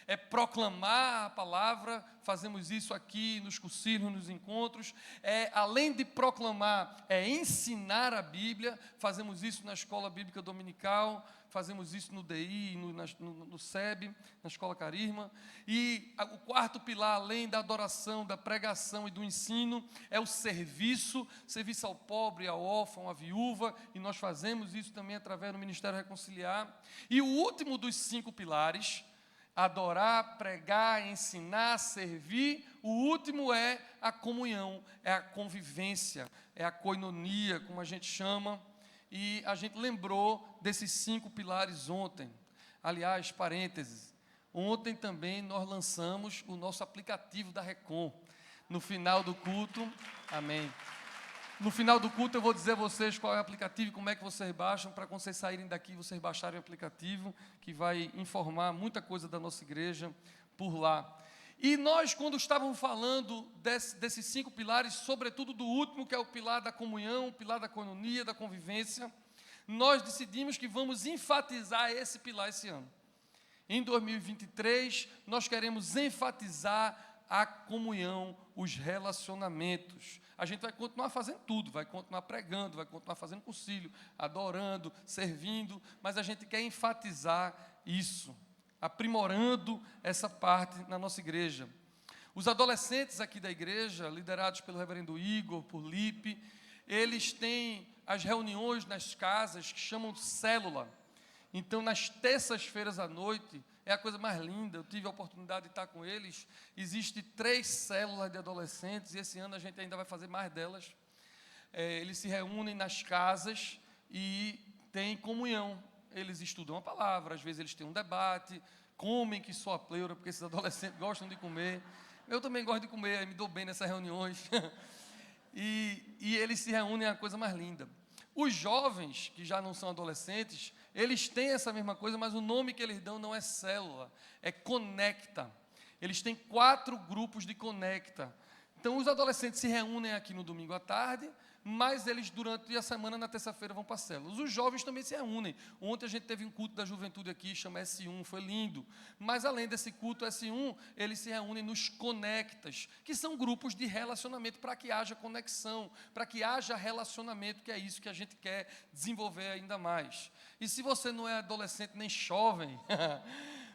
é proclamar a palavra, fazemos isso aqui nos cursilhos, nos encontros, além de proclamar, ensinar a Bíblia, fazemos isso na escola bíblica dominical, fazemos isso no DI, no SEB, na Escola Carisma. E o quarto pilar, além da adoração, da pregação e do ensino, é o serviço ao pobre, ao órfão, à viúva, e nós fazemos isso também através do Ministério Reconciliar. E o último dos 5 pilares, adorar, pregar, ensinar, servir, o último é a comunhão, é a convivência, é a koinonia, como a gente chama. E a gente lembrou desses 5 pilares ontem. Aliás, parênteses, ontem também nós lançamos o nosso aplicativo da Recon. No final do culto, amém. No final do culto eu vou dizer a vocês qual é o aplicativo e como é que vocês baixam, para quando vocês saírem daqui, vocês baixarem o aplicativo, que vai informar muita coisa da nossa igreja por lá. E nós, quando estávamos falando desses 5 pilares, sobretudo do último, que é o pilar da comunhão, o pilar da koinonia, da convivência, nós decidimos que vamos enfatizar esse pilar esse ano. Em 2023, nós queremos enfatizar a comunhão, os relacionamentos. A gente vai continuar fazendo tudo, vai continuar pregando, vai continuar fazendo concílio, adorando, servindo, mas a gente quer enfatizar isso, aprimorando essa parte na nossa igreja. Os adolescentes aqui da igreja, liderados pelo reverendo Igor, por Lipe, eles têm as reuniões nas casas que chamam de célula. Então, nas terças-feiras à noite, é a coisa mais linda, eu tive a oportunidade de estar com eles. Existem 3 células de adolescentes, e esse ano a gente ainda vai fazer mais delas. Eles se reúnem nas casas e têm comunhão. Eles estudam a palavra, às vezes eles têm um debate, comem que só a pleura, porque esses adolescentes gostam de comer. Eu também gosto de comer, me dou bem nessas reuniões. E eles se reúnem, é a coisa mais linda. Os jovens, que já não são adolescentes, eles têm essa mesma coisa, mas o nome que eles dão não é célula, é conecta. Eles têm 4 grupos de conecta. Então, os adolescentes se reúnem aqui no domingo à tarde, mas eles, durante a semana, na terça-feira, vão para células. Os jovens também se reúnem. Ontem a gente teve um culto da juventude aqui, chama S1, foi lindo. Mas, além desse culto S1, eles se reúnem nos conectas, que são grupos de relacionamento, para que haja conexão, para que haja relacionamento, que é isso que a gente quer desenvolver ainda mais. E se você não é adolescente nem jovem,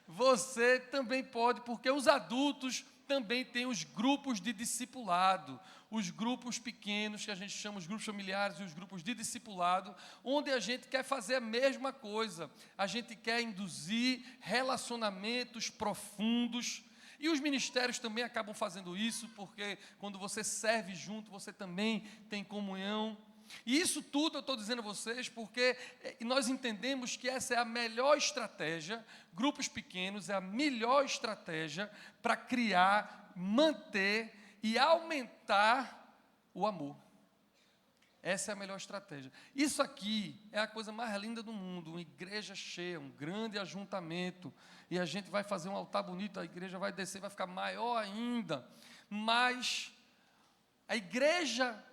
você também pode, porque os adultos também têm os grupos de discipulado, os grupos pequenos, que a gente chama os grupos familiares e os grupos de discipulado, onde a gente quer fazer a mesma coisa, a gente quer induzir relacionamentos profundos, e os ministérios também acabam fazendo isso, porque quando você serve junto, você também tem comunhão. E isso tudo eu estou dizendo a vocês porque nós entendemos que essa é a melhor estratégia, grupos pequenos é a melhor estratégia para criar, manter e aumentar o amor. Essa é a melhor estratégia. Isso aqui é a coisa mais linda do mundo, uma igreja cheia, um grande ajuntamento, e a gente vai fazer um altar bonito, a igreja vai descer, vai ficar maior ainda, mas a igreja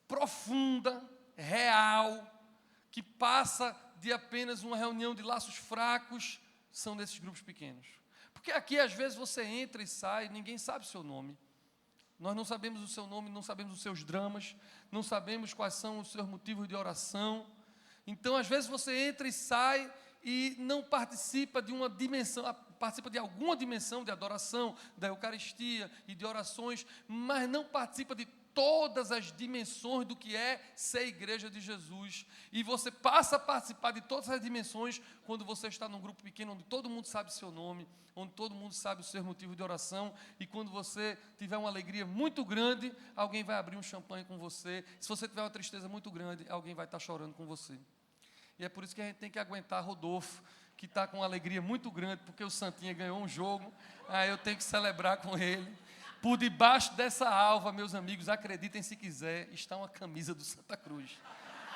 profunda, real, que passa de apenas uma reunião de laços fracos, são desses grupos pequenos. Porque aqui, às vezes, você entra e sai, ninguém sabe o seu nome. Nós não sabemos o seu nome, não sabemos os seus dramas, não sabemos quais são os seus motivos de oração. Então, às vezes, você entra e sai e não participa de uma dimensão, participa de alguma dimensão de adoração, da Eucaristia e de orações, mas não participa de todas as dimensões do que é ser igreja de Jesus. E você passa a participar de todas as dimensões quando você está num grupo pequeno, onde todo mundo sabe seu nome, onde todo mundo sabe os seus motivos de oração, e quando você tiver uma alegria muito grande, alguém vai abrir um champanhe com você. Se você tiver uma tristeza muito grande, alguém vai estar chorando com você. E é por isso que a gente tem que aguentar Rodolfo, que está com uma alegria muito grande, porque o Santinha ganhou um jogo, aí eu tenho que celebrar com ele. Por debaixo dessa alva, meus amigos, acreditem se quiser, está uma camisa do Santa Cruz.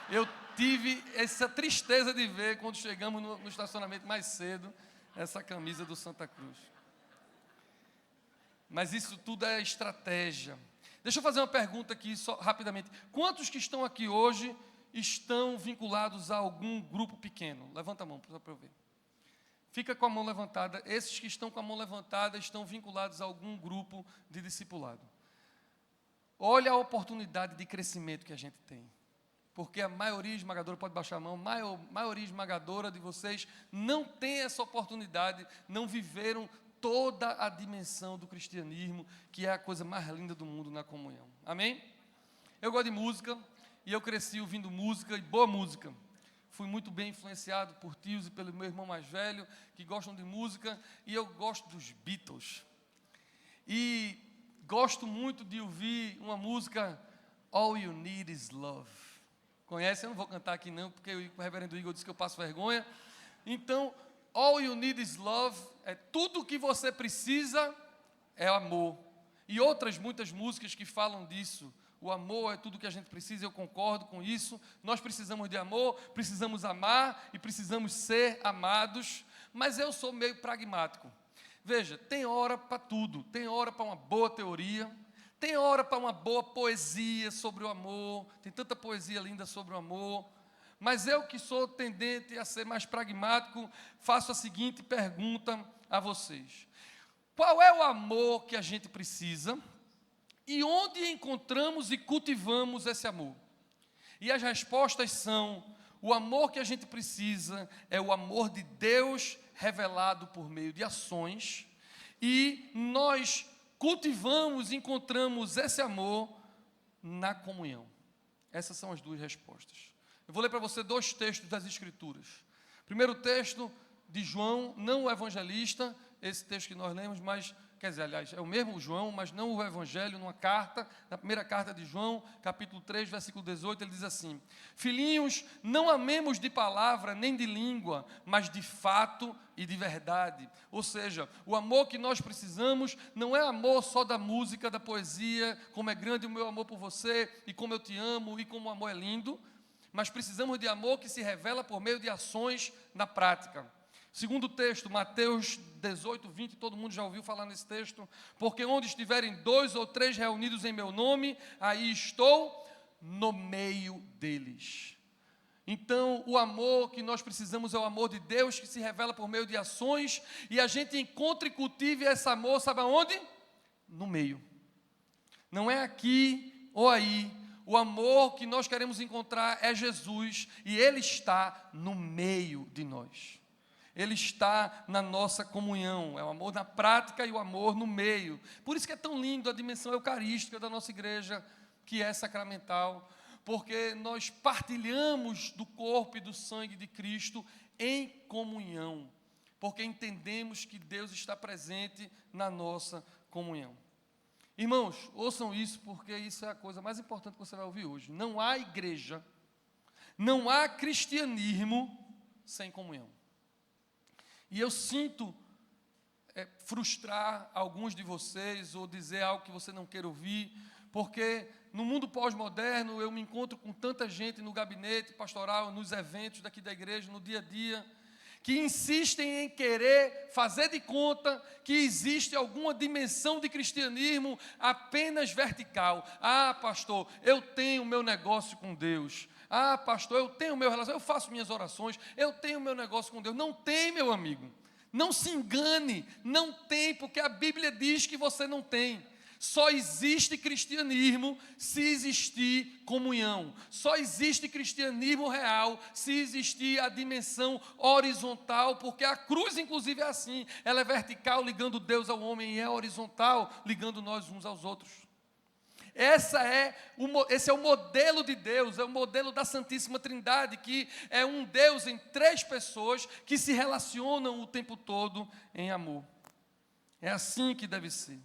Eu tive essa tristeza de ver, quando chegamos no estacionamento mais cedo, essa camisa do Santa Cruz. Mas isso tudo é estratégia. Deixa eu fazer uma pergunta aqui, só rapidamente. Quantos que estão aqui hoje estão vinculados a algum grupo pequeno? Levanta a mão para eu ver. fica com a mão levantada. Esses que estão com a mão levantada estão vinculados a algum grupo de discipulado. Olha a oportunidade de crescimento que a gente tem. Porque a maioria esmagadora, pode baixar a mão, maioria esmagadora de vocês não tem essa oportunidade, não viveram toda a dimensão do cristianismo, que é a coisa mais linda do mundo na comunhão. Amém? Eu gosto de música, e eu cresci ouvindo música, e boa música. Fui muito bem influenciado por tios e pelo meu irmão mais velho, que gostam de música, e eu gosto dos Beatles. E gosto muito de ouvir uma música, All You Need Is Love. Conhece? Eu não vou cantar aqui não, porque o reverendo Igor disse que eu passo vergonha. Então, All You Need Is Love, é tudo o que você precisa é amor. E outras muitas músicas que falam disso. O amor é tudo o que a gente precisa, eu concordo com isso. Nós precisamos de amor, precisamos amar e precisamos ser amados. Mas eu sou meio pragmático. Veja, tem hora para tudo. Tem hora para uma boa teoria. Tem hora para uma boa poesia sobre o amor, tem tanta poesia linda sobre o amor, mas eu que sou tendente a ser mais pragmático, faço a seguinte pergunta a vocês. Qual é o amor que a gente precisa e onde encontramos e cultivamos esse amor? E as respostas são, o amor que a gente precisa é o amor de Deus revelado por meio de ações, e nós cultivamos, encontramos esse amor na comunhão. Essas são as duas respostas. Eu vou ler para você 2 textos das Escrituras. Primeiro texto de João, não o evangelista, esse texto que nós lemos, mas, quer dizer, aliás, é o mesmo João, mas não o evangelho, numa carta, na primeira carta de João, capítulo 3, versículo 18, ele diz assim: Filhinhos, não amemos de palavra nem de língua, mas de fato e de verdade. Ou seja, o amor que nós precisamos não é amor só da música, da poesia, como é grande o meu amor por você, e como eu te amo, e como o amor é lindo, mas precisamos de amor que se revela por meio de ações na prática. Segundo texto, Mateus 18, 20, todo mundo já ouviu falar nesse texto, porque onde estiverem 2 ou 3 reunidos em meu nome, aí estou no meio deles. Então, o amor que nós precisamos é o amor de Deus, que se revela por meio de ações, e a gente encontra e cultiva esse amor, sabe aonde? No meio. Não é aqui ou aí. O amor que nós queremos encontrar é Jesus, e Ele está no meio de nós. Ele está na nossa comunhão, é o amor na prática e o amor no meio. Por isso que é tão lindo a dimensão eucarística da nossa igreja, que é sacramental, porque nós partilhamos do corpo e do sangue de Cristo em comunhão, porque entendemos que Deus está presente na nossa comunhão. Irmãos, ouçam isso, porque isso é a coisa mais importante que você vai ouvir hoje. Não há igreja, não há cristianismo sem comunhão. E eu sinto frustrar alguns de vocês, ou dizer algo que você não quer ouvir, porque no mundo pós-moderno eu me encontro com tanta gente no gabinete pastoral, nos eventos daqui da igreja, no dia a dia, que insistem em querer fazer de conta que existe alguma dimensão de cristianismo apenas vertical. Ah, pastor, eu tenho meu negócio com Deus. Ah, pastor, eu tenho meu relacionamento, eu faço minhas orações, eu tenho meu negócio com Deus. Não tem, meu amigo. Não se engane, não tem, porque a Bíblia diz que você não tem. Só existe cristianismo se existir comunhão. Só existe cristianismo real se existir a dimensão horizontal, porque a cruz, inclusive, é assim. Ela é vertical, ligando Deus ao homem, e é horizontal, ligando nós uns aos outros. Esse é o modelo de Deus, é o modelo da Santíssima Trindade, que é um Deus em 3 pessoas que se relacionam o tempo todo em amor. É assim que deve ser.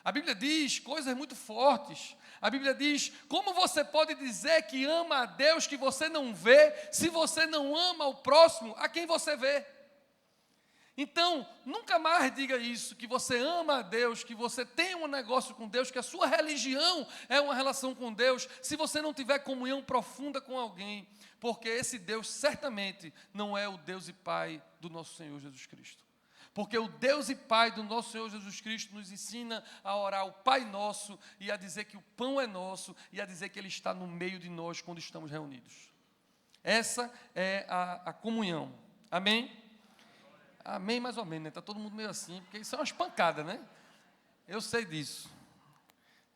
A Bíblia diz coisas muito fortes. A Bíblia diz, como você pode dizer que ama a Deus que você não vê, se você não ama o próximo a quem você vê? Então, nunca mais diga isso, que você ama a Deus, que você tem um negócio com Deus, que a sua religião é uma relação com Deus, se você não tiver comunhão profunda com alguém, porque esse Deus certamente não é o Deus e Pai do nosso Senhor Jesus Cristo. Porque o Deus e Pai do nosso Senhor Jesus Cristo nos ensina a orar o Pai Nosso e a dizer que o pão é nosso e a dizer que Ele está no meio de nós quando estamos reunidos. Essa é a comunhão. Amém? Amém, mais ou menos, né? Está todo mundo meio assim, porque isso é umas pancadas, né? Eu sei disso.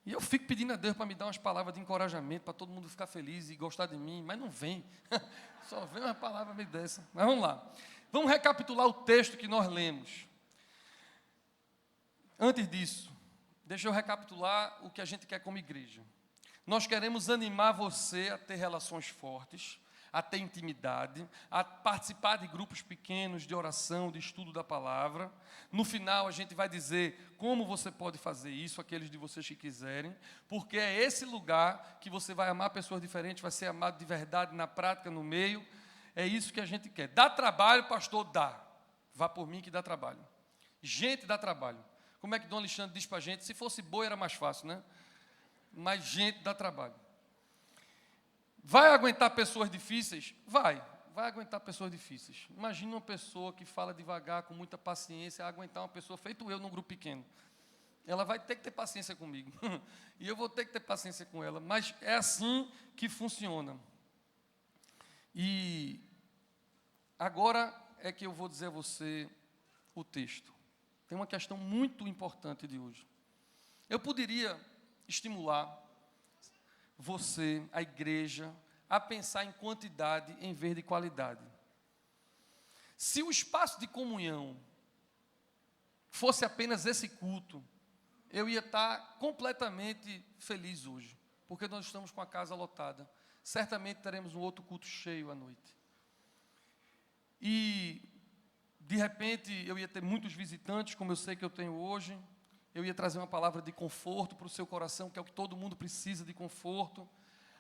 E eu fico pedindo a Deus para me dar umas palavras de encorajamento, para todo mundo ficar feliz e gostar de mim, mas não vem. Só vem uma palavra meio dessa. Mas vamos lá. Vamos recapitular o texto que nós lemos. Antes disso, deixa eu recapitular o que a gente quer como igreja. Nós queremos animar você a ter relações fortes, a ter intimidade, a participar de grupos pequenos de oração, de estudo da palavra. No final, a gente vai dizer como você pode fazer isso, aqueles de vocês que quiserem, porque é esse lugar que você vai amar pessoas diferentes, vai ser amado de verdade, na prática, no meio. É isso que a gente quer. Dá trabalho, pastor? Dá. Vá por mim que dá trabalho. Gente dá trabalho. Como é que Dom Alexandre diz para a gente? Se fosse boi era mais fácil, né? Mas gente dá trabalho. Vai aguentar pessoas difíceis? Vai aguentar pessoas difíceis. Imagina uma pessoa que fala devagar, com muita paciência, aguentar uma pessoa feito eu num grupo pequeno. Ela vai ter que ter paciência comigo. E eu vou ter que ter paciência com ela. Mas é assim que funciona. E agora é que eu vou dizer a você o texto. Tem uma questão muito importante de hoje. Eu poderia estimular você, a igreja, a pensar em quantidade em vez de qualidade. Se o espaço de comunhão fosse apenas esse culto, eu ia estar completamente feliz hoje, porque nós estamos com a casa lotada. Certamente teremos um outro culto cheio à noite. E, de repente, eu ia ter muitos visitantes, como eu sei que eu tenho hoje. Eu ia trazer uma palavra de conforto para o seu coração, que é o que todo mundo precisa, de conforto.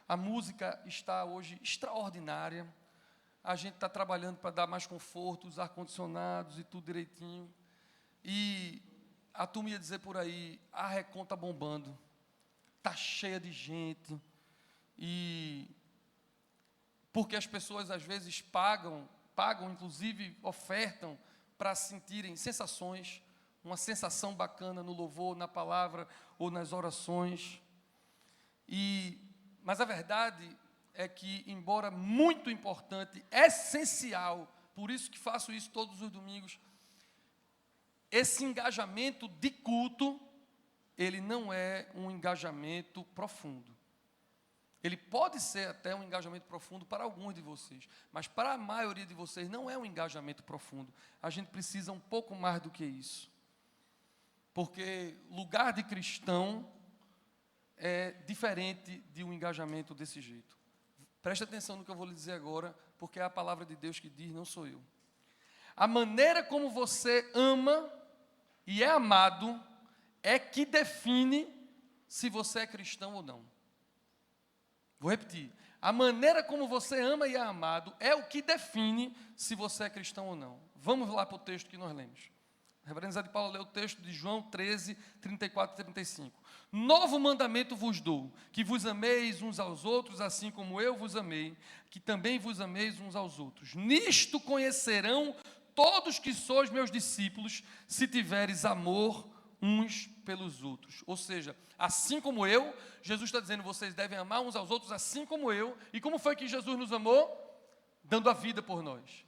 A música está hoje extraordinária. A gente está trabalhando para dar mais conforto, os ar-condicionados e tudo direitinho. E a turma ia dizer por aí, a Recon está bombando. Está cheia de gente. E porque as pessoas às vezes pagam, inclusive ofertam para sentirem sensações, uma sensação bacana no louvor, na palavra ou nas orações. Mas a verdade é que, embora muito importante, essencial, por isso que faço isso todos os domingos, esse engajamento de culto, ele não é um engajamento profundo. Ele pode ser até um engajamento profundo para alguns de vocês, mas para a maioria de vocês não é um engajamento profundo. A gente precisa um pouco mais do que isso. Porque lugar de cristão é diferente de um engajamento desse jeito. Preste atenção no que eu vou lhe dizer agora, porque é a palavra de Deus que diz, não sou eu. A maneira como você ama e é amado é que define se você é cristão ou não. Vou repetir. A maneira como você ama e é amado é o que define se você é cristão ou não. Vamos lá para o texto que nós lemos. O reverendo Zé de Paula leu o texto de João 13, 34 e 35. Novo mandamento vos dou, que vos ameis uns aos outros, assim como eu vos amei, que também vos ameis uns aos outros. Nisto conhecerão todos que sois meus discípulos, se tiveres amor uns pelos outros. Ou seja, assim como eu, Jesus está dizendo, vocês devem amar uns aos outros assim como eu. E como foi que Jesus nos amou? Dando a vida por nós.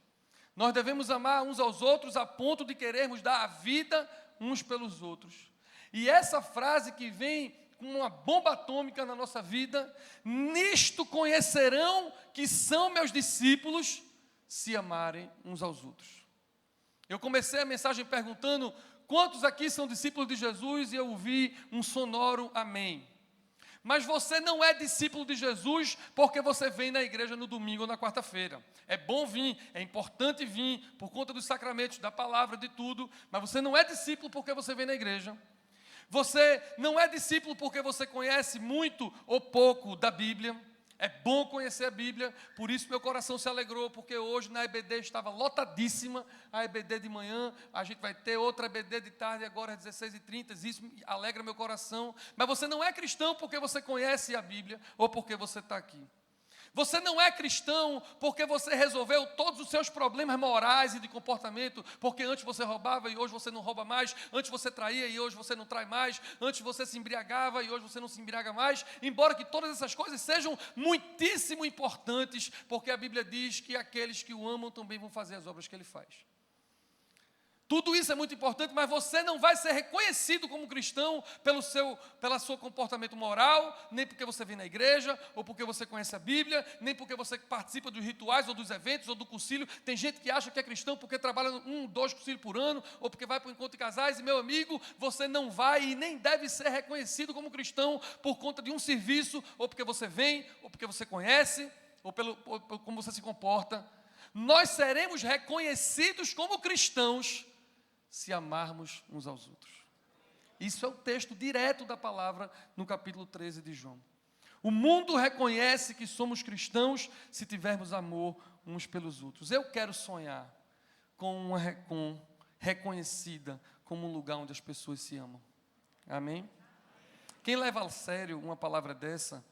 Nós devemos amar uns aos outros a ponto de querermos dar a vida uns pelos outros. E essa frase que vem como uma bomba atômica na nossa vida, nisto conhecerão que são meus discípulos, se amarem uns aos outros. Eu comecei a mensagem perguntando, quantos aqui são discípulos de Jesus? E eu ouvi um sonoro amém. Mas você não é discípulo de Jesus porque você vem na igreja no domingo ou na quarta-feira. É bom vir, é importante vir, por conta dos sacramentos, da palavra, de tudo, mas você não é discípulo porque você vem na igreja. Você não é discípulo porque você conhece muito ou pouco da Bíblia. É bom conhecer a Bíblia, por isso meu coração se alegrou, porque hoje na EBD estava lotadíssima, a EBD de manhã, a gente vai ter outra EBD de tarde, agora às 16h30, isso alegra meu coração. Mas você não é cristão porque você conhece a Bíblia, ou porque você está aqui. Você não é cristão porque você resolveu todos os seus problemas morais e de comportamento, porque antes você roubava e hoje você não rouba mais, antes você traía e hoje você não trai mais, antes você se embriagava e hoje você não se embriaga mais, embora que todas essas coisas sejam muitíssimo importantes, porque a Bíblia diz que aqueles que o amam também vão fazer as obras que ele faz. Tudo isso é muito importante, mas você não vai ser reconhecido como cristão pelo seu comportamento moral, nem porque você vem na igreja, ou porque você conhece a Bíblia, nem porque você participa dos rituais, ou dos eventos, ou do concílio. Tem gente que acha que é cristão porque trabalha 2 concílios por ano, ou porque vai para o encontro de casais. E, meu amigo, você não vai e nem deve ser reconhecido como cristão por conta de um serviço, ou porque você vem, ou porque você conhece, ou por como você se comporta. Nós seremos reconhecidos como cristãos se amarmos uns aos outros. Isso é o texto direto da palavra no capítulo 13 de João. O mundo reconhece que somos cristãos se tivermos amor uns pelos outros. Eu quero sonhar com uma Recon reconhecida como um lugar onde as pessoas se amam. Amém? Quem leva a sério uma palavra dessa,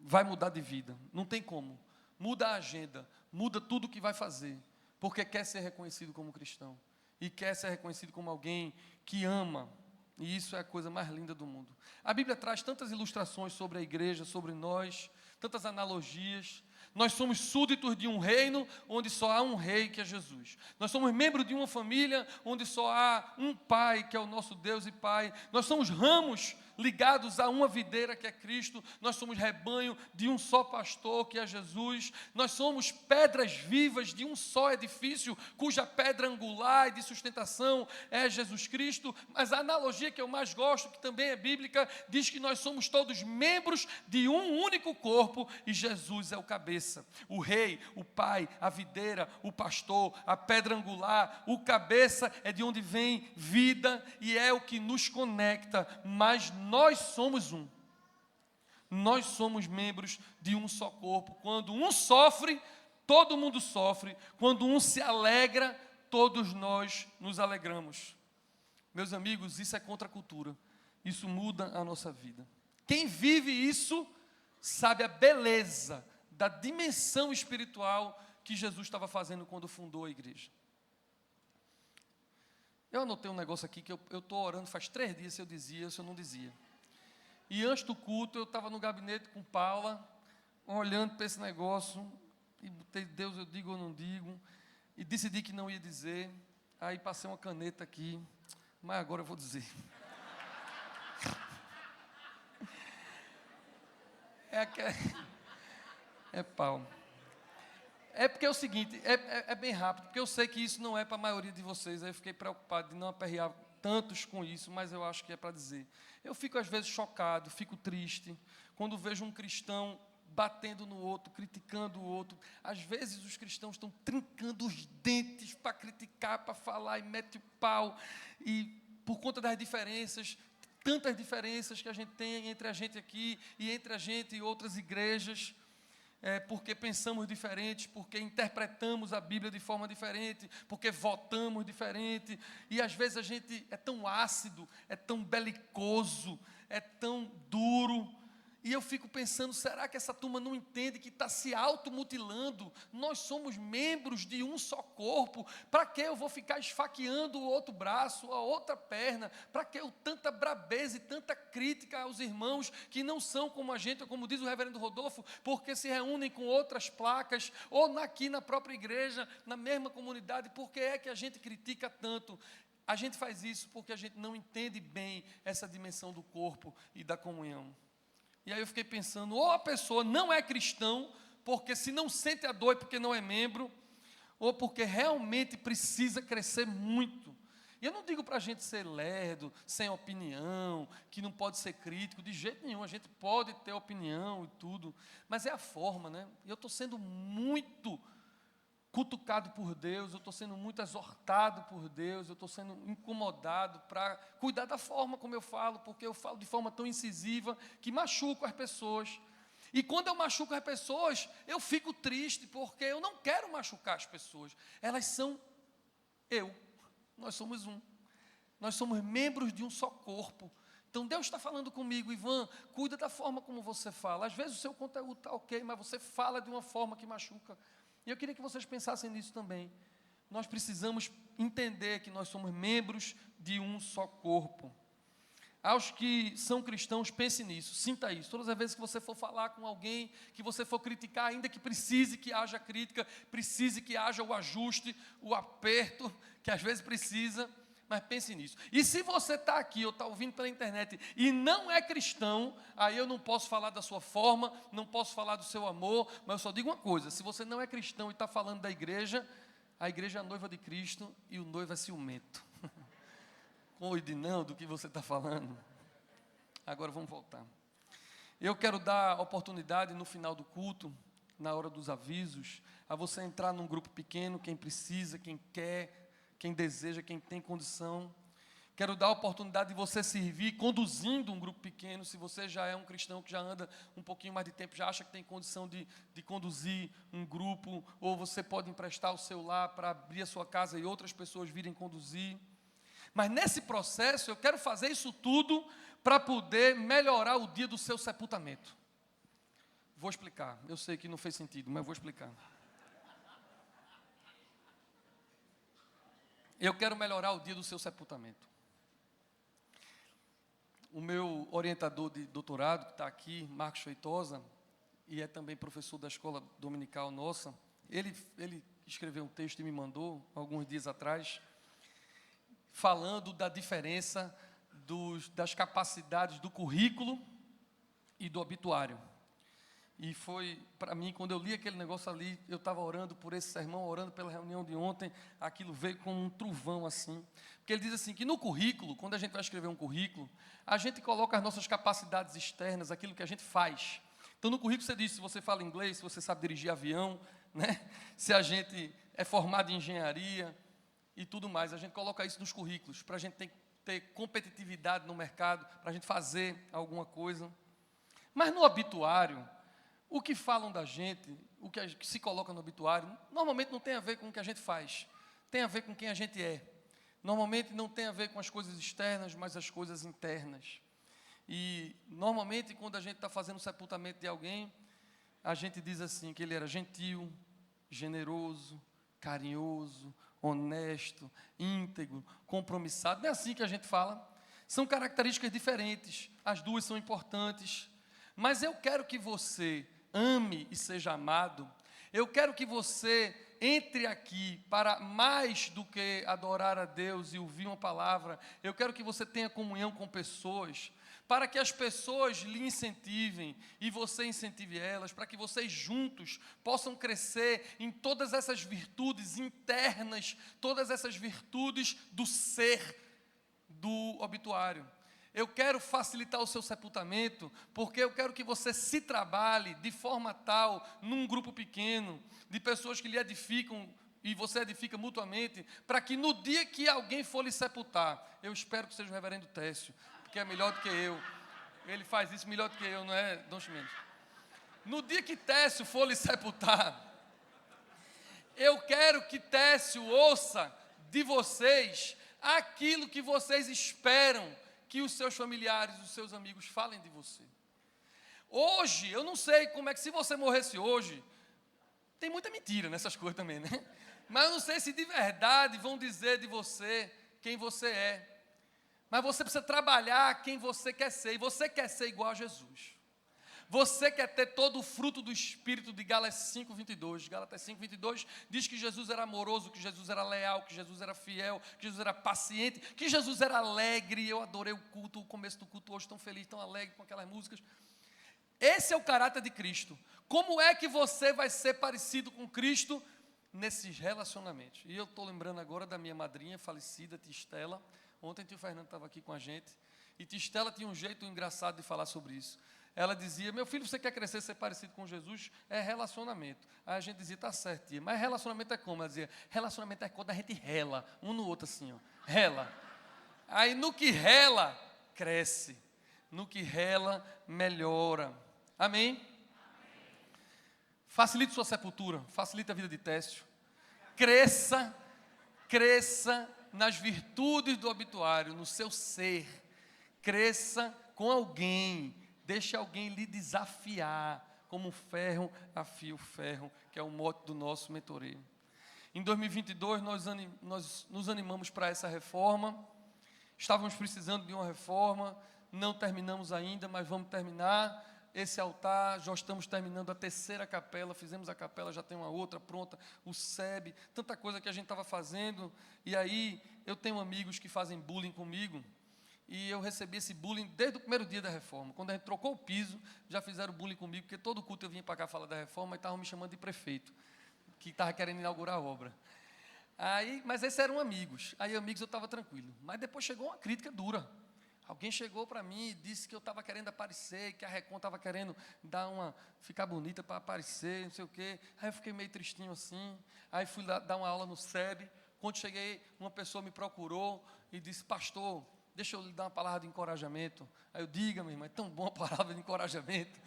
vai mudar de vida. Não tem como. Muda a agenda, muda tudo o que vai fazer. Porque quer ser reconhecido como cristão. E quer ser reconhecido como alguém que ama. E isso é a coisa mais linda do mundo. A Bíblia traz tantas ilustrações sobre a igreja, sobre nós, tantas analogias. Nós somos súditos de um reino onde só há um rei, que é Jesus. Nós somos membros de uma família onde só há um pai, que é o nosso Deus e Pai. Nós somos ramos ligados a uma videira, que é Cristo. Nós somos rebanho de um só pastor, que é Jesus. Nós somos pedras vivas de um só edifício, cuja pedra angular e de sustentação é Jesus Cristo. Mas a analogia que eu mais gosto, que também é bíblica, diz que nós somos todos membros de um único corpo e Jesus é o cabeça. O rei, o pai, a videira, o pastor, a pedra angular, o cabeça é de onde vem vida e é o que nos conecta, mas nós somos um. Nós somos membros de um só corpo. Quando um sofre, todo mundo sofre. Quando um se alegra, todos nós nos alegramos. Meus amigos, isso é contra a cultura. Isso muda a nossa vida. Quem vive isso sabe a beleza da dimensão espiritual que Jesus estava fazendo quando fundou a igreja. Eu anotei um negócio aqui que eu estou orando faz 3 dias se eu dizia, se eu não dizia. E antes do culto, eu estava no gabinete com Paula, olhando para esse negócio, e botei, Deus, eu digo ou não digo, e decidi que não ia dizer, aí passei uma caneta aqui, mas agora eu vou dizer. Paulo. É porque é o seguinte, é bem rápido, porque eu sei que isso não é para a maioria de vocês, aí eu fiquei preocupado de não aperrear tantos com isso, mas eu acho que é para dizer. Eu fico às vezes chocado, fico triste, quando vejo um cristão batendo no outro, criticando o outro. Às vezes os cristãos estão trincando os dentes para criticar, para falar, e mete o pau, e por conta das diferenças, tantas diferenças que a gente tem entre a gente aqui, e entre a gente e outras igrejas, porque pensamos diferente, porque interpretamos a Bíblia de forma diferente, porque votamos diferente, e às vezes a gente é tão ácido, é tão belicoso, é tão duro, e eu fico pensando, será que essa turma não entende que está se automutilando? Nós somos membros de um só corpo, para que eu vou ficar esfaqueando o outro braço, a outra perna? Para que eu tanta brabeza e tanta crítica aos irmãos que não são como a gente, ou como diz o reverendo Rodolfo, porque se reúnem com outras placas, ou aqui na própria igreja, na mesma comunidade? Por que é que a gente critica tanto? A gente faz isso porque a gente não entende bem essa dimensão do corpo e da comunhão. E aí eu fiquei pensando, ou a pessoa não é cristão, porque se não sente a dor é porque não é membro, ou porque realmente precisa crescer muito. E eu não digo para a gente ser lerdo, sem opinião, que não pode ser crítico, de jeito nenhum, a gente pode ter opinião e tudo, mas é a forma, né? E eu estou sendo muito cutucado por Deus, eu estou sendo muito exortado por Deus, eu estou sendo incomodado para cuidar da forma como eu falo, porque eu falo de forma tão incisiva que machuco as pessoas. E quando eu machuco as pessoas, eu fico triste, porque eu não quero machucar as pessoas. Elas são nós somos um. Nós somos membros de um só corpo. Então Deus está falando comigo, Ivan, cuida da forma como você fala. Às vezes o seu conteúdo está ok, mas você fala de uma forma que machuca. E eu queria que vocês pensassem nisso também. Nós precisamos entender que nós somos membros de um só corpo. aos que são cristãos, pense nisso, sinta isso. Todas as vezes que você for falar com alguém, que você for criticar, ainda que precise que haja crítica, precise que haja o ajuste, o aperto, que às vezes precisa, mas pense nisso. E se você está aqui ou está ouvindo pela internet e não é cristão, aí eu não posso falar da sua forma, não posso falar do seu amor, mas eu só digo uma coisa: se você não é cristão e está falando da igreja, a igreja é a noiva de Cristo e o noivo é ciumento. Cuide não do que você está falando. Agora vamos voltar. Eu quero dar oportunidade no final do culto, na hora dos avisos, a você entrar num grupo pequeno, quem precisa, quem quer, quem deseja, quem tem condição. Quero dar a oportunidade de você servir conduzindo um grupo pequeno. Se você já é um cristão que já anda um pouquinho mais de tempo, já acha que tem condição de conduzir um grupo, ou você pode emprestar o seu lar para abrir a sua casa e outras pessoas virem conduzir. Mas nesse processo eu quero fazer isso tudo para poder melhorar o dia do seu sepultamento. Vou explicar. Eu sei que não fez sentido, mas vou explicar. Eu quero melhorar o dia do seu sepultamento. O meu orientador de doutorado, que está aqui, Marcos Feitosa, e é também professor da escola dominical nossa, ele escreveu um texto e me mandou, alguns dias atrás, falando da diferença das capacidades do currículo e do obituário. E foi, para mim, quando eu li aquele negócio ali, eu estava orando por esse sermão, orando pela reunião de ontem, aquilo veio como um trovão assim. Porque ele diz assim, que no currículo, quando a gente vai escrever um currículo, a gente coloca as nossas capacidades externas, aquilo que a gente faz. Então, no currículo você diz se você fala inglês, se você sabe dirigir avião, né? Se a gente é formado em engenharia e tudo mais. A gente coloca isso nos currículos, para a gente ter competitividade no mercado, para a gente fazer alguma coisa. Mas no obituário, o que falam da gente, o que se coloca no obituário, normalmente não tem a ver com o que a gente faz, tem a ver com quem a gente é. Normalmente não tem a ver com as coisas externas, mas as coisas internas. E normalmente quando a gente está fazendo o sepultamento de alguém, a gente diz assim, que ele era gentil, generoso, carinhoso, honesto, íntegro, compromissado. Não é assim que a gente fala. São características diferentes, as duas são importantes. Mas eu quero que você ame e seja amado. Eu quero que você entre aqui para mais do que adorar a Deus e ouvir uma palavra. Eu quero que você tenha comunhão com pessoas, para que as pessoas lhe incentivem e você incentive elas, para que vocês juntos possam crescer em todas essas virtudes internas, todas essas virtudes do ser do obituário. Eu quero facilitar o seu sepultamento, porque eu quero que você se trabalhe de forma tal, num grupo pequeno, de pessoas que lhe edificam e você edifica mutuamente, para que no dia que alguém for lhe sepultar, eu espero que seja o reverendo Técio, porque é melhor do que eu, ele faz isso melhor do que eu, não é, Dom Chimenez? No dia que Técio for lhe sepultar, eu quero que Técio ouça de vocês aquilo que vocês esperam que os seus familiares, os seus amigos falem de você. Hoje, eu não sei como é que se você morresse hoje, tem muita mentira nessas coisas também, né? Mas eu não sei se de verdade vão dizer de você quem você é. Mas você precisa trabalhar quem você quer ser, e você quer ser igual a Jesus. Você quer ter todo o fruto do Espírito de Gálatas 5:22. Gálatas 5:22 diz que Jesus era amoroso, que Jesus era leal, que Jesus era fiel, que Jesus era paciente, que Jesus era alegre. Eu adorei o culto, o começo do culto hoje, tão feliz, tão alegre com aquelas músicas. Esse é o caráter de Cristo. Como é que você vai ser parecido com Cristo nesses relacionamentos? E eu estou lembrando agora da minha madrinha falecida, tia Estela. Ontem tio Fernando estava aqui com a gente, e tia Estela tinha um jeito engraçado de falar sobre isso. Ela dizia, meu filho, você quer crescer, ser parecido com Jesus? É relacionamento. Aí a gente dizia, tá certo, tia, mas relacionamento é como? Ela dizia, relacionamento é quando a gente rela, um no outro assim, ó, rela. Aí no que rela, cresce. No que rela, melhora. Amém? Facilite sua sepultura, facilite a vida de Técio. Cresça nas virtudes do obituário, no seu ser. Cresça com alguém. Deixe alguém lhe desafiar, como ferro afia o ferro, que é o mote do nosso mentoreio. Em 2022, nós nos animamos para essa reforma. estávamos precisando de uma reforma, não terminamos ainda, mas vamos terminar. Esse altar, já estamos terminando a terceira capela, fizemos a capela, já tem uma outra pronta, o SEB, tanta coisa que a gente estava fazendo. E aí, eu tenho amigos que fazem bullying comigo, e eu recebi esse bullying desde o primeiro dia da reforma. Quando a gente trocou o piso, já fizeram bullying comigo, porque todo culto eu vinha para cá falar da reforma e estavam me chamando de prefeito, que estava querendo inaugurar a obra. Aí, mas esses eram amigos. Aí, amigos, eu estava tranquilo. Mas depois chegou uma crítica dura. Alguém chegou para mim e disse que eu estava querendo aparecer, que a Recon estava querendo ficar bonita para aparecer, não sei o quê. Aí eu fiquei meio tristinho assim. Aí fui lá dar uma aula no SEB. Quando cheguei, uma pessoa me procurou e disse: pastor, deixa eu lhe dar uma palavra de encorajamento. Aí eu: diga, meu irmão, é tão bom a palavra de encorajamento.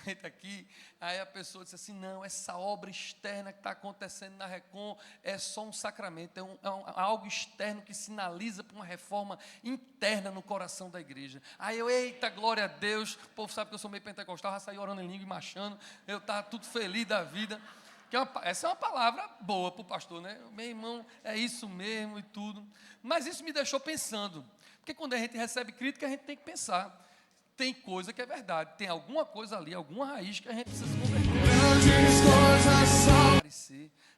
Aí está aqui. Aí a pessoa disse assim: não, essa obra externa que está acontecendo na Recon é só um sacramento, é algo externo que sinaliza para uma reforma interna no coração da igreja. Aí eu: eita, glória a Deus. O povo sabe que eu sou meio pentecostal, já saí orando em língua e marchando. Eu estava tudo feliz da vida. Essa é uma palavra boa para o pastor, né? Meu irmão, é isso mesmo e tudo. Mas isso me deixou pensando, porque quando a gente recebe crítica, a gente tem que pensar. Tem coisa que é verdade, tem alguma coisa ali, alguma raiz que a gente precisa se converter.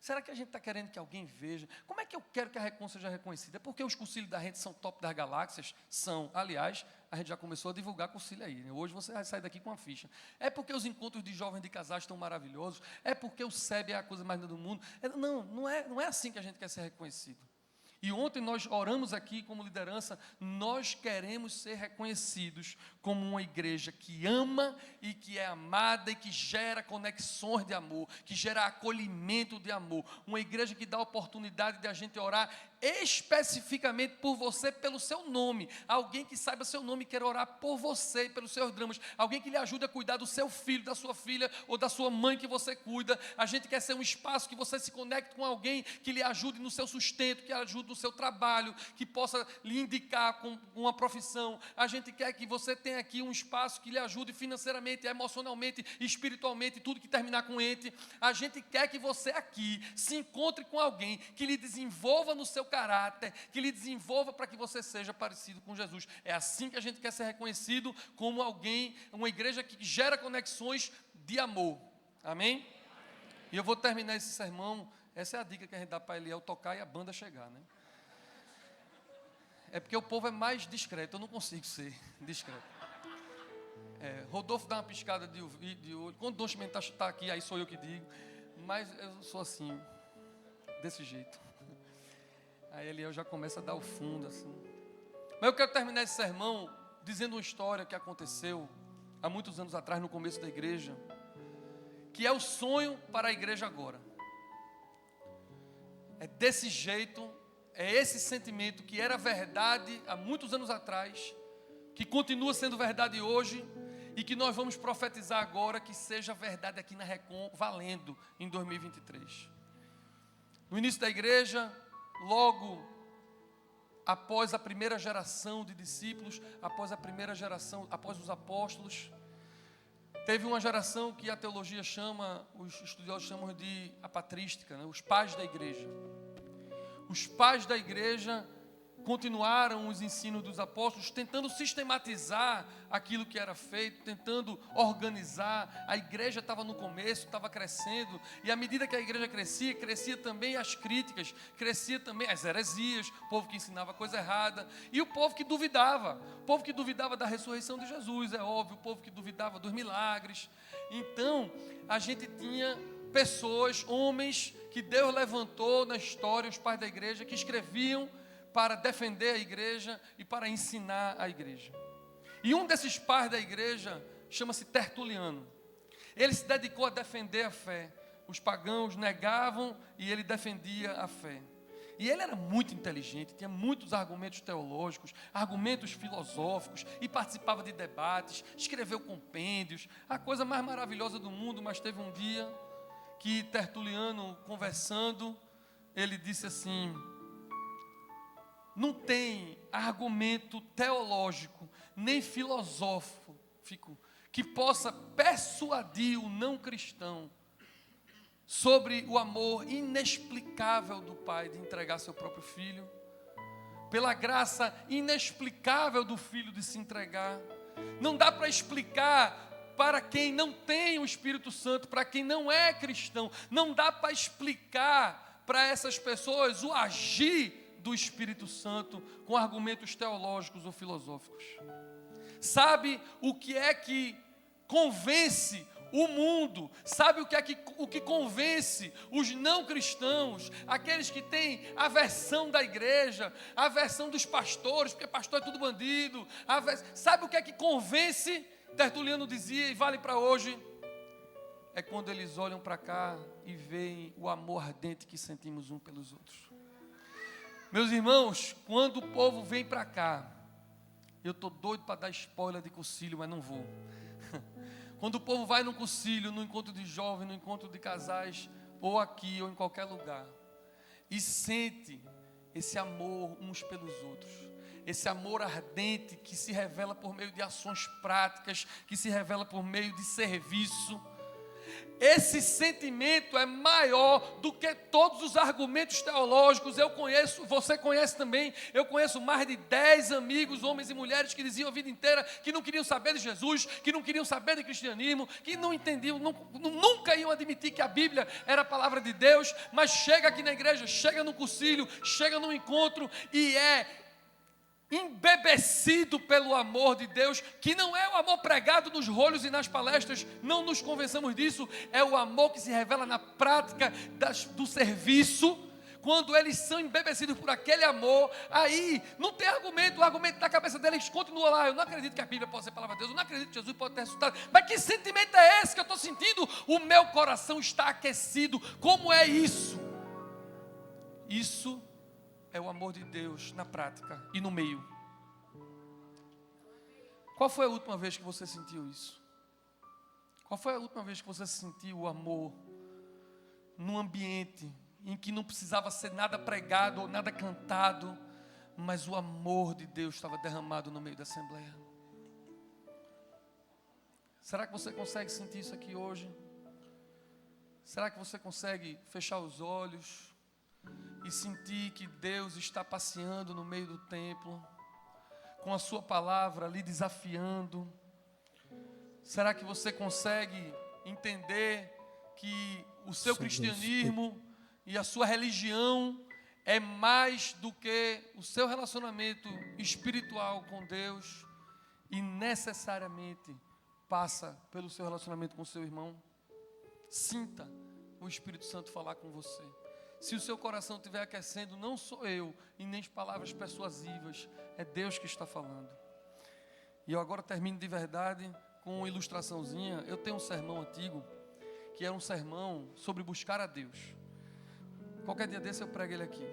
Será que a gente está querendo que alguém veja? Como é que eu quero que a Recon seja reconhecida? É porque os cursilhos da gente são top das galáxias? São. Aliás, a gente já começou a divulgar cursilho aí, né? Hoje você vai sair daqui com uma ficha. É porque os encontros de jovens de casais estão maravilhosos? É porque o SEB é a coisa mais linda do mundo? Não é assim que a gente quer ser reconhecido. E ontem nós oramos aqui como liderança, nós queremos ser reconhecidos como uma igreja que ama e que é amada e que gera conexões de amor, que gera acolhimento de amor. Uma igreja que dá a oportunidade de a gente orar especificamente por você, pelo seu nome. Alguém que saiba seu nome e queira orar por você e pelos seus dramas. Alguém que lhe ajude a cuidar do seu filho, da sua filha ou da sua mãe que você cuida. A gente quer ser um espaço que você se conecte com alguém que lhe ajude no seu sustento, que ajude no seu trabalho, que possa lhe indicar com uma profissão. A gente quer que você tenha aqui um espaço que lhe ajude financeiramente, emocionalmente, espiritualmente, tudo que terminar com ente. A gente quer que você aqui se encontre com alguém que lhe desenvolva no seu caráter, que lhe desenvolva para que você seja parecido com Jesus. É assim que a gente quer ser reconhecido como alguém, uma igreja que gera conexões de amor. Amém? E eu vou terminar esse sermão. Essa é a dica que a gente dá para Eliel tocar e a banda chegar, né? É porque o povo é mais discreto, eu não consigo ser discreto. Rodolfo dá uma piscada de olho. Quando o Dom Chimento está aqui, aí sou eu que digo. Mas eu sou assim, desse jeito. Aí Eliel já começa a dar o fundo assim. Mas eu quero terminar esse sermão dizendo uma história que aconteceu há muitos anos atrás, no começo da igreja, que é o sonho para a igreja agora. É desse jeito, é esse sentimento que era verdade há muitos anos atrás, que continua sendo verdade hoje e que nós vamos profetizar agora que seja verdade aqui na Recon, valendo em 2023. No início da igreja, logo após a primeira geração de discípulos, após a primeira geração, após os apóstolos, teve uma geração que a teologia chama, os estudiosos chamam de a patrística, né? Os pais da igreja. Os pais da igreja continuaram os ensinos dos apóstolos, tentando sistematizar aquilo que era feito, tentando organizar. A igreja estava no começo, estava crescendo, e à medida que a igreja crescia, crescia também as críticas, crescia também as heresias, o povo que ensinava coisa errada, e o povo que duvidava da ressurreição de Jesus, é óbvio, o povo que duvidava dos milagres. Então, a gente tinha pessoas, homens, que Deus levantou na história, os pais da igreja, que escreviam para defender a igreja e para ensinar a igreja. E um desses pais da igreja chama-se Tertuliano. Ele se dedicou a defender a fé. Os pagãos negavam e ele defendia a fé. E ele era muito inteligente, tinha muitos argumentos teológicos, argumentos filosóficos, e participava de debates, escreveu compêndios, a coisa mais maravilhosa do mundo. Mas teve um dia que Tertuliano, conversando, ele disse assim: não tem argumento teológico, nem filosófico, que possa persuadir o não cristão sobre o amor inexplicável do Pai de entregar seu próprio Filho, pela graça inexplicável do Filho de se entregar. Não dá para explicar para quem não tem o Espírito Santo, para quem não é cristão. Não dá para explicar para essas pessoas o agir do Espírito Santo com argumentos teológicos ou filosóficos. Sabe o que é que convence o mundo? Sabe o que convence os não cristãos, aqueles que têm aversão da igreja, aversão dos pastores, porque pastor é tudo bandido, sabe o que é que convence? Tertuliano dizia, e vale para hoje, é quando eles olham para cá e veem o amor ardente que sentimos um pelos outros. Meus irmãos, quando o povo vem para cá, eu estou doido para dar spoiler de concílio, mas não vou. Quando o povo vai no concílio, no encontro de jovens, no encontro de casais, ou aqui, ou em qualquer lugar, e sente esse amor uns pelos outros, esse amor ardente que se revela por meio de ações práticas, que se revela por meio de serviço, esse sentimento é maior do que todos os argumentos teológicos. Eu conheço, você conhece também, eu conheço mais de 10 amigos, homens e mulheres, que diziam a vida inteira que não queriam saber de Jesus, que não queriam saber de cristianismo, que não entendiam, nunca iam admitir que a Bíblia era a palavra de Deus, mas chega aqui na igreja, chega no concílio, chega no encontro e é embebecido pelo amor de Deus, que não é o amor pregado nos rolos e nas palestras, não nos convençamos disso, é o amor que se revela na prática do serviço. Quando eles são embebecidos por aquele amor, aí não tem argumento, o argumento na cabeça deles continua lá. Eu não acredito que a Bíblia pode ser palavra de Deus, eu não acredito que Jesus pode ter ressuscitado, mas que sentimento é esse que eu estou sentindo? O meu coração está aquecido. Como é isso? Isso é o amor de Deus na prática e no meio. Qual foi a última vez que você sentiu isso? Qual foi a última vez que você sentiu o amor num ambiente em que não precisava ser nada pregado ou nada cantado, mas o amor de Deus estava derramado no meio da assembleia? Será que você consegue sentir isso aqui hoje? Será que você consegue fechar os olhos e sentir que Deus está passeando no meio do templo, com a sua palavra lhe desafiando? Será que você consegue entender que o seu cristianismo e a sua religião é mais do que o seu relacionamento espiritual com Deus e necessariamente passa pelo seu relacionamento com o seu irmão? Sinta o Espírito Santo falar com você. Se o seu coração estiver aquecendo, não sou eu e nem palavras persuasivas, é Deus que está falando. E eu agora termino de verdade com uma ilustraçãozinha. Eu tenho um sermão antigo, que era um sermão sobre buscar a Deus. Qualquer dia desse eu prego ele aqui.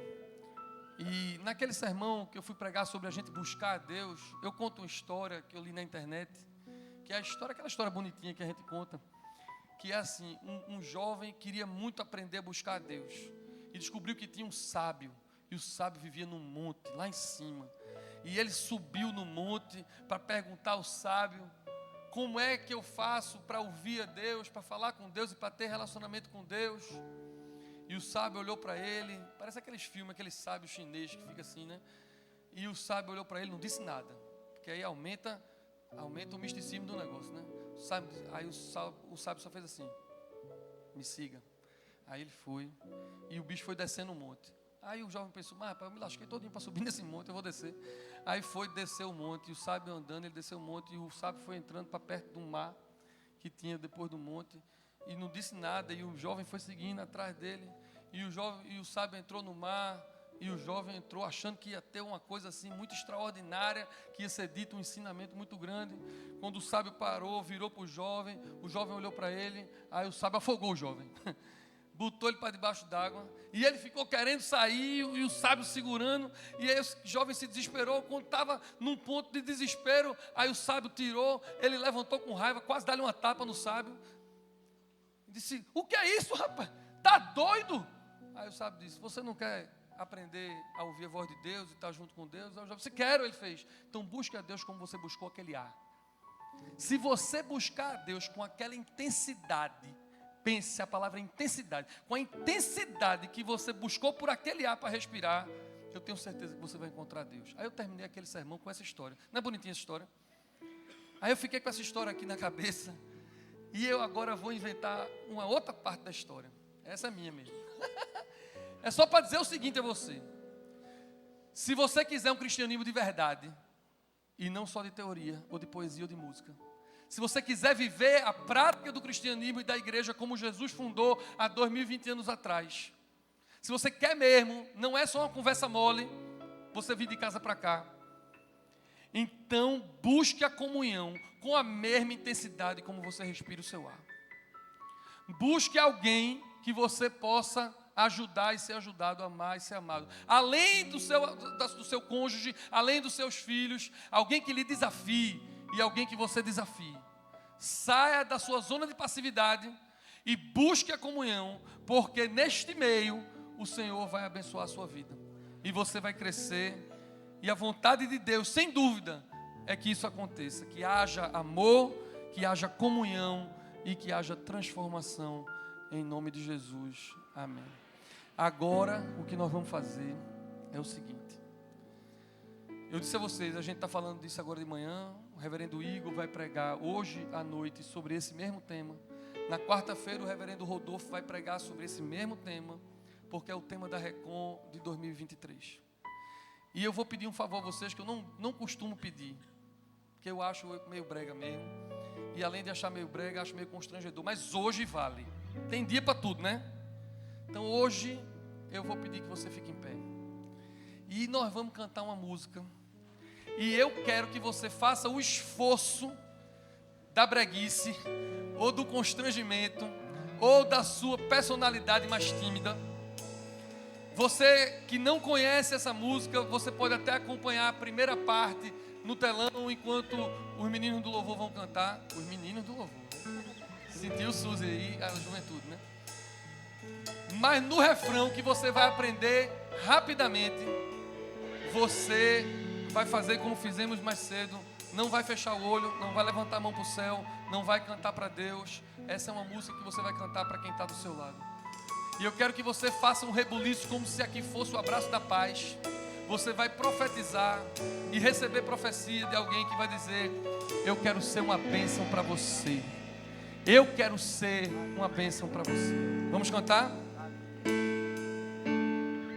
E naquele sermão que eu fui pregar sobre a gente buscar a Deus, eu conto uma história que eu li na internet, que é a história, aquela história bonitinha que a gente conta, que é assim, um jovem queria muito aprender a buscar a Deus. E descobriu que tinha um sábio, e o sábio vivia num monte, lá em cima. E ele subiu no monte para perguntar ao sábio: como é que eu faço para ouvir a Deus, para falar com Deus e para ter relacionamento com Deus? E o sábio olhou para ele, parece aqueles filmes, aquele sábio chinês que fica assim, né? E o sábio olhou para ele, não disse nada, porque aí aumenta o misticismo do negócio, né? Aí o sábio só fez assim: me siga. Aí ele foi, e o bicho foi descendo o monte. Aí o jovem pensou: mas rapaz, eu me lasquei todinho para subir nesse monte, eu vou descer. Aí foi descer o monte, e o sábio andando, ele desceu o monte, e o sábio foi entrando para perto do mar que tinha depois do monte, e não disse nada, e o jovem foi seguindo atrás dele, e o sábio entrou no mar, e o jovem entrou achando que ia ter uma coisa assim muito extraordinária, que ia ser dito um ensinamento muito grande. Quando o sábio parou, virou para o jovem olhou para ele, aí o sábio afogou o jovem. Botou ele para debaixo d'água, e ele ficou querendo sair, e o sábio segurando, e aí o jovem se desesperou. Quando estava num ponto de desespero, aí o sábio tirou, ele levantou com raiva, quase dá-lhe uma tapa no sábio, disse: o que é isso, rapaz? Está doido? Aí o sábio disse: você não quer aprender a ouvir a voz de Deus e estar junto com Deus? Aí o jovem disse: quero. Ele fez: então busque a Deus como você buscou aquele ar. Se você buscar a Deus com aquela intensidade, pense a palavra intensidade, com a intensidade que você buscou por aquele ar para respirar, eu tenho certeza que você vai encontrar Deus. Aí eu terminei aquele sermão com essa história. Não é bonitinha essa história? Aí eu fiquei com essa história aqui na cabeça. E eu agora vou inventar uma outra parte da história. Essa é minha mesmo. É só para dizer o seguinte a você. Se você quiser um cristianismo de verdade, e não só de teoria, ou de poesia ou de música. Se você quiser viver a prática do cristianismo e da igreja como Jesus fundou há 2020 anos atrás. Se você quer mesmo, não é só uma conversa mole, você vir de casa para cá. Então, busque a comunhão com a mesma intensidade como você respira o seu ar. Busque alguém que você possa ajudar e ser ajudado, amar e ser amado. Além do seu cônjuge, além dos seus filhos, alguém que lhe desafie e alguém que você desafie. Saia da sua zona de passividade e busque a comunhão, porque neste meio o Senhor vai abençoar a sua vida. E você vai crescer. E a vontade de Deus, sem dúvida, é que isso aconteça. Que haja amor, que haja comunhão e que haja transformação em nome de Jesus. Amém. Agora, o que nós vamos fazer é o seguinte. Eu disse a vocês, a gente está falando disso agora de manhã. O reverendo Igor vai pregar hoje à noite sobre esse mesmo tema. Na quarta-feira, o reverendo Rodolfo vai pregar sobre esse mesmo tema, porque é o tema da Recon de 2023. E eu vou pedir um favor a vocês que eu não costumo pedir, porque eu acho meio brega mesmo. E além de achar meio brega, acho meio constrangedor. Mas hoje vale. Tem dia para tudo, né? Então hoje eu vou pedir que você fique em pé. E nós vamos cantar uma música. E eu quero que você faça o esforço da breguice, ou do constrangimento, ou da sua personalidade mais tímida. Você que não conhece essa música, você pode até acompanhar a primeira parte no telão, enquanto os meninos do louvor vão cantar. Os meninos do louvor. Sentiu o Suzy aí, a juventude, né? Mas no refrão, que você vai aprender rapidamente, você vai fazer como fizemos mais cedo. Não vai fechar o olho, não vai levantar a mão para o céu, não vai cantar para Deus. Essa é uma música que você vai cantar para quem está do seu lado. E eu quero que você faça um rebuliço como se aqui fosse o abraço da paz. Você vai profetizar e receber profecia de alguém que vai dizer: eu quero ser uma bênção para você. Eu quero ser uma bênção para você. Vamos cantar?